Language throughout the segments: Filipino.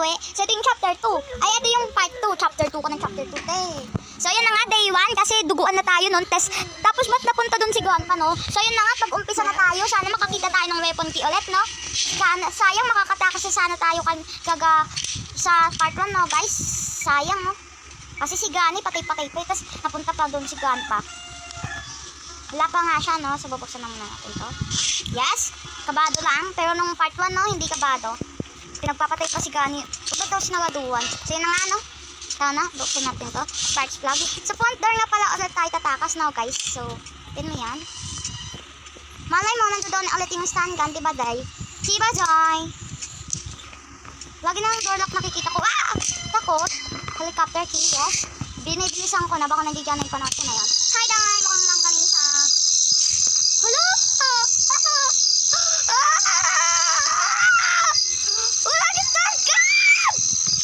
uwi. So, ito yung chapter 2. Ay, ito yung part 2. Chapter 2 ko ng chapter 2, te. So, yun na nga, day 1. Kasi duguan na tayo nun. Tapos, ba't napunta dun si Gonpa, no? So, yun na nga, pag-umpisa na tayo. Sana makakita tayo ng weapon key ulit, no? Sayang, makakatakas sana tayo sa part 1, no, guys? Sayang, no? Kasi si Gani, patay-patay pa. Tapos, napunta pa dun si Gonpa. Wala pa nga siya, no? So, bubuksan na muna natin to. Yes, kabado lang. Pero nung part 1, no, hindi kabado. Pinagpapatay pa si Gani. Ba't daw sinagaduan? So, yun na nga, no? Sana, buksan natin to. Sparks plug. Sa front door nga pala ulit tayo tatakas, no, guys? So, yun mo yan. Malay mo, nandun doon ulit yung stand gun, diba, day? Diba, Joy? Lagi na yung door lock nakikita ko. Ah! Takot. Helicopter key, yes. Binibilisan ko na. Baka nandiyan na yung panood ko na yun. Hi, day! Mukhang lang kanisa. Hello? Wala ni stand gun!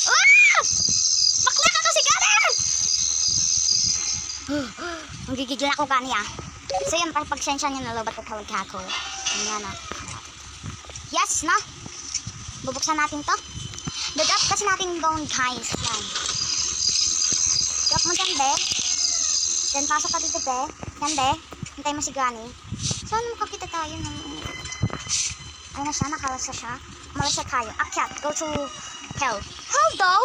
Ah! Bakla ka kasi, Gani! Magigigil na ako, Gani, ah. So yun, pagsensya nyo na lobat at hawag ako. Ayan na. Yes, na. Bubuksan natin to. Dadrop kasi natin doon, guys. Yan. Drop mo dyan, be. Then pasok ka dito, be. Yan, be. Hintay mo si Gani. Saan makakita tayo ng... Ayun na siya, nakalasa siya. Umalasa tayo. Akyat, go to hell. Hell, daw?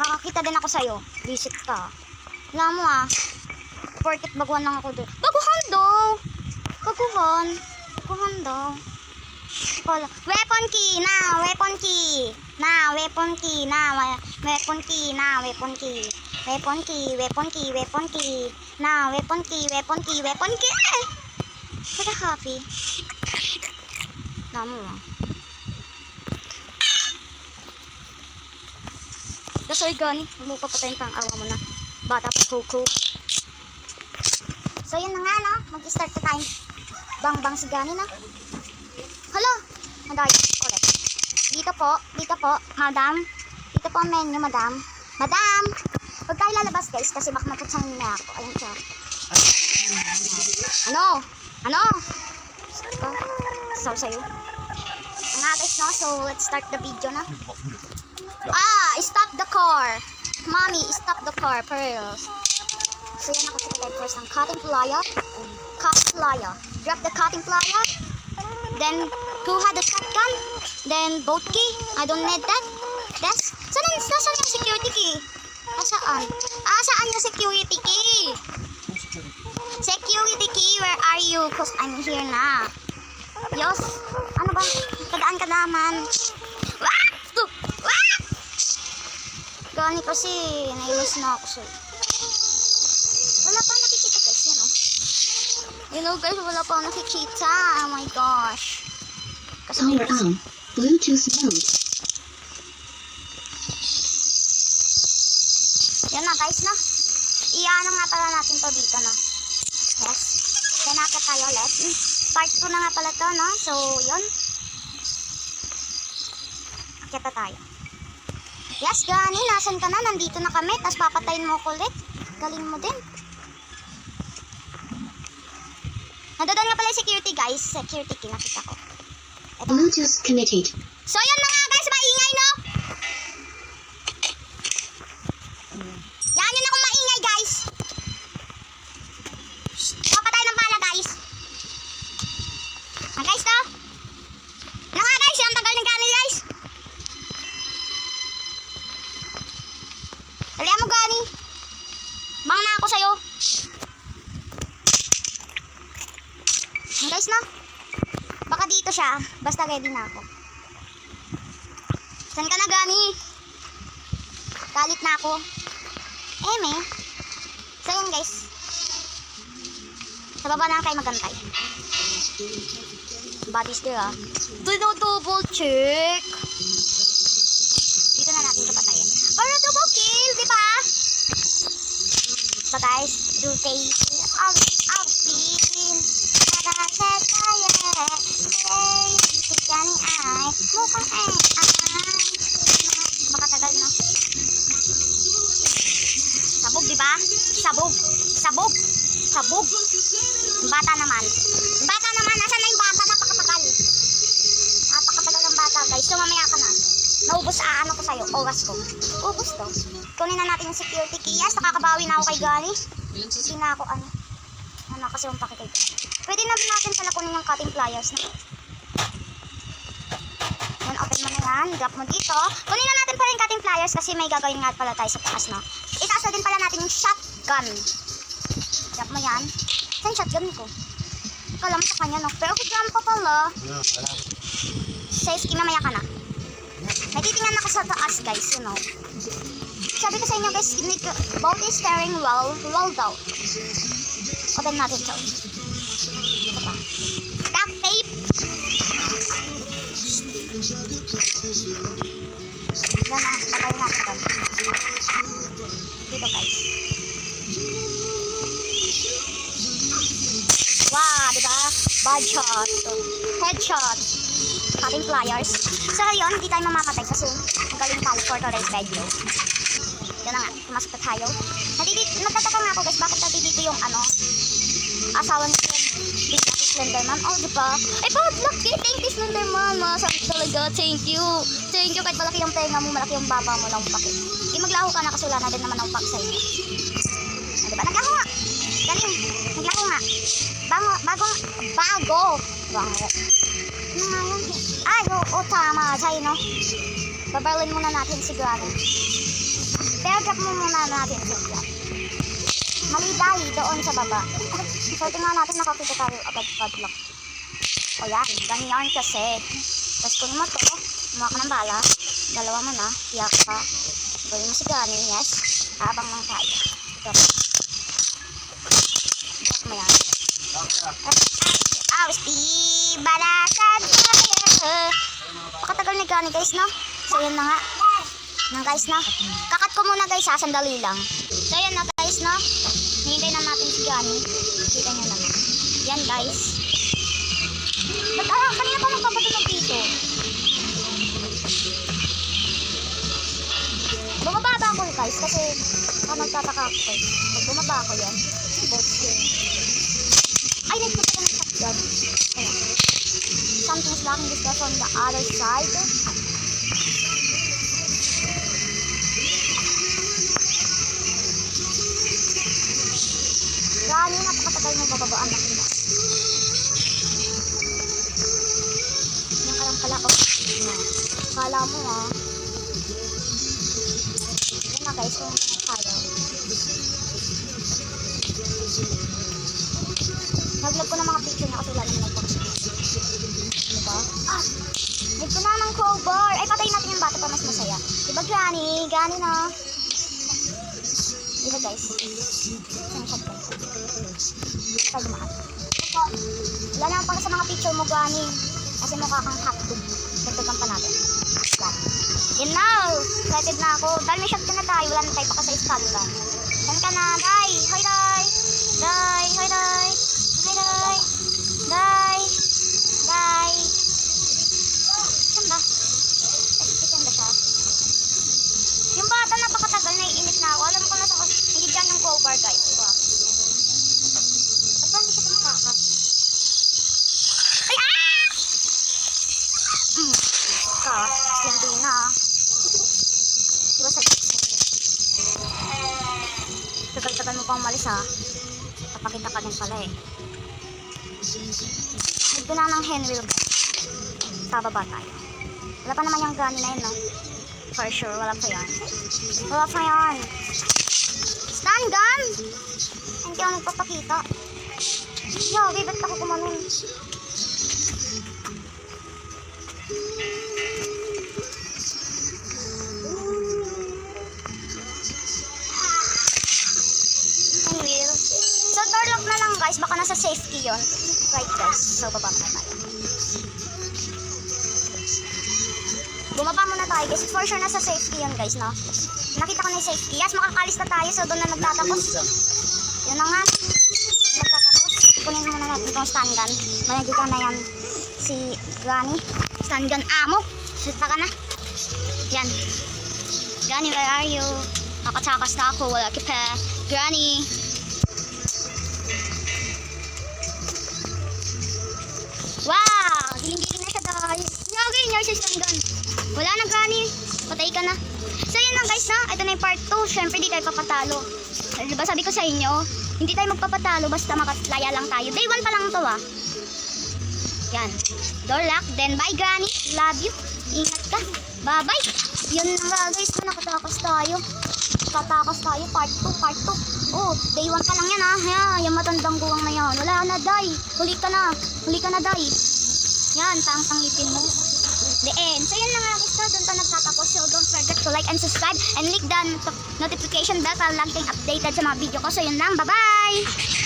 Makakita din ako sa'yo. Visit ka. Alam mo, ah. Porket baguhan lang ako doon. Baguhan daw! Baguhan. Baguhan daw. Weapon key na! Weapon key! Na! Weapon key na! Weapon key na! Weapon key! Weapon key! Weapon key! Weapon key! Na! Weapon key! Weapon key! Weapon key! Kada happy. Namu ah. Dasay Gani. Huwag mo papatayin pang awa mo na. Bata pa kuku. So yun na nga, no? Mag-start na tayo. Bang-bang si Gani na. Hala! Manday ulit. Dito po, madam. Dito po ang menu, madam. Madam! Huwag tayo lalabas, guys, kasi baka maputsang na ako. Ayun siya. Ano? Ano? Sorry sa'yo. Nga, guys, no? So, let's start the video na. Ah! Stop the car! Mommy, stop the car, pearls. So, yan ako sa first ng cutting plier. Cutting plier. Grab the cutting plier. Then, who had the shotgun? Then, boat key. I don't need that. Yes. Saan yung security key? Saan? Saan yung security key? Security key, where are you? Cause I'm here na. Yos. Ano ba? Kadaan ka naman. Wah! Wah! Gani kasi, naiwas na ako sa'yo. Wala pa nakikita guys, yan o. You know guys, wala pa nakikita. Oh my gosh. Power on. Bluetooth mode. Yan na guys na. Iano nga pala natin to dito na. Yes. Then nakita tayo ulit. Part 2 na nga pala to, no? So, yun. Akita tayo. Yes, Gani. Nasaan ka na? Nandito na kami. Tapos papatayin mo ko ulit. Galing mo din. Nandoon nga pala yung security guys. Security key nakita ko. Ito. Bluetooth connected. So yun na nga guys. Maingay no? Yan yun akong maingay guys. Papatay ng bala guys. Guys no? Ano nga guys? Yung tagal ng Gani guys. Dalihan mo Gani. Bang na ako sa'yo. Guys, no? Baka dito siya. Basta ready na ako. Saan ka na, Gani? Galit na ako. May. So, yun, guys. Sa baba na kayo magantay. Bodies there, ah. Double check. Dito na natin ito patayin. Para double kill, di ba? So, guys, do take I'll be Para tayo, si Gani ay mukhang ay. Baka tagal no. Sabog, di ba? Sabog. Sabog. Sabog. Bata naman. Bata naman. Nasaan na yung bata? Napakatagal. Napakatagal ng bata, guys. So, mamaya ka na. Naubos ano ko sa'yo, oras ko. Ubos to. Kunin na natin yung security key. Yes, nakakabawi na ako kay Gani. Hindi na ako kasi yung pakikay ko. Pwede na natin pala kunin yung cutting pliers na. Yan, open mo na yan. Drop mo dito. Kunin na natin pala yung cutting pliers kasi may gagawin nga pala tayo sa taas na. Itaas na din pala natin yung shotgun. Drop mo yan. Saan shotgun ko? Ikaw lang sa kanya, no? Pero kung pa pala. Safe key, mamaya ka na. May titingnan ako sa taas, guys, you know. Sabi ko sa inyo, guys, you need to both the steering wheel rolled out. Open natin ito. Ito pa. Duct tape. Yan na, patayin natin ito. Dito, guys. Wow, diba? Bad shot. Headshot. Cutting pliers. So, yun, hindi tayo mamamatay kasi magaling tayo for today's video. Yan na nga, pumasok na tayo. Nagtataka nga ako, guys, bakit nandito yung asawa ni Slenderman. Oh, diba? Ay, bad luck eh. Thank you, Slenderman. Masabi talaga, thank you. Thank you, kahit malaki yung tenga mo, malaki yung baba mo lang paki. Di maglaho ka na kasi wala na din naman ang pack sa inyo. Ah, diba? Naglaho nga. Galing. Naglaho nga. Bago. Ano nga yan? Ay, oo, tama. Tayo, no? Babarlin muna natin si Granny. Pero drop mo muna natin si Granny. Mali dahil doon sa baba. So, tingnan natin nakakita tayo agad padlock. O yan, ganyan kasi. Tapos kung mo to, kumuha ka ng bala. Dalawa mo na, tiyak ka. Gawin mo si Granny, yes. Habang lang tayo. Drop mo yan. Balasan tayo. Pakatagal ni Granny, guys, no? So, yan na nga. Yan, guys, no? Kakat ko muna, guys, ha? Sandali lang. So, yan na, guys, no? Hihintay na natin si Granny. Kita nyo na. Yan, guys. Ba't, kanina pa magpapatulog dito? Bumababa ako, guys, kasi nagtataka ako, guys. Pag bumaba ako yan, both yun. Ay, nagpunta ka ng shotgun. Ayan. Something's blocking this guy from the other side. Gani, napakatagal mo bababaan na kita. Yan ka lang pala ko. Kala mo Yan na, guys, kung tayo. Nag-vlog ko ng mga picture niya kasi wala naman nag-box. Diba? Need ko na ng crowbar. Ay, patayin natin yung bata pa mas masaya. Diba, Granny? Granny na. Diba, guys? Saan shotgun ko? Tayo dumaan. Wala naman pala sa mga picture mo, Granny. Kasi mukha kang hotdog. Dagdagan pa natin. Yan. Yan na. Excited na ako. Dahil may shotgun na tayo. Wala na tayo pa kasi sa shotgun. Yan ka na. Day! Hoy, Day! Day! Hoy, Day! Hoy, Day! Day! Day! Saan ba? Saan ba siya? Yung bata napakatagal, naiinit na ako. Alam ko na sa hindi dyan yung crowbar, guys. Diba? Ba't ba hindi siya kumakakat? Ay! Hindi na. Diba sa tagal-tagal mo pang umalis, ha? Papakita ka din pala, eh. Nagdo na ng handwheel, guys. Pababa tayo. Wala pa naman yung Granny na yun, no? For sure, wala pa yan. Wala pa yan. Stun gun! Hindi ako nagpapakita. Yo, ba't ako kumanon? Handwheel. So, door lock na lang, guys. Baka nasa safety yun. Right, guys. So, baba na tayo. Bumaba muna tayo, guys. For sure nasa safety yun, guys, no? Nakita ko na yung safety. Yes, makakalis na tayo. So, doon na nagtatapos. Yun na nga. Nagtatapos. Kunin muna natin itong stun gun. Managita na yan si Granny. Stun gun ammo. Sita ka na. Yan. Granny, where are you? Nakatakas na ako. Wala kita. Granny. Wow! Giling-giling na siya, guys. Okay, yun your system gun. Wala na, Granny. Patay ka na. So yun lang guys na. Ito na yung part 2. Syempre di tayo papatalo. Diba sabi ko sa inyo, hindi tayo magpapatalo basta makatlaya lang tayo. Day 1 pa lang to ah. Yan. Door lock. Then bye Granny. Love you. Ingat ka. Bye bye. Yun na guys na nakatakas tayo. Tatakas tayo. Part 2. Part 2. Oh, day 1 pa lang yan ah. Yan, yung matandang guwang na yan. Wala na, Day. Huli ka na. Huli ka na, Day. Yan, pang-pangipin mo. The end. So yun na nga guys na. Doon pa nagtatapos. So don't forget to like and subscribe and click the notification bell para lagi kayong updated sa mga video ko. So yun lang. Bye-bye!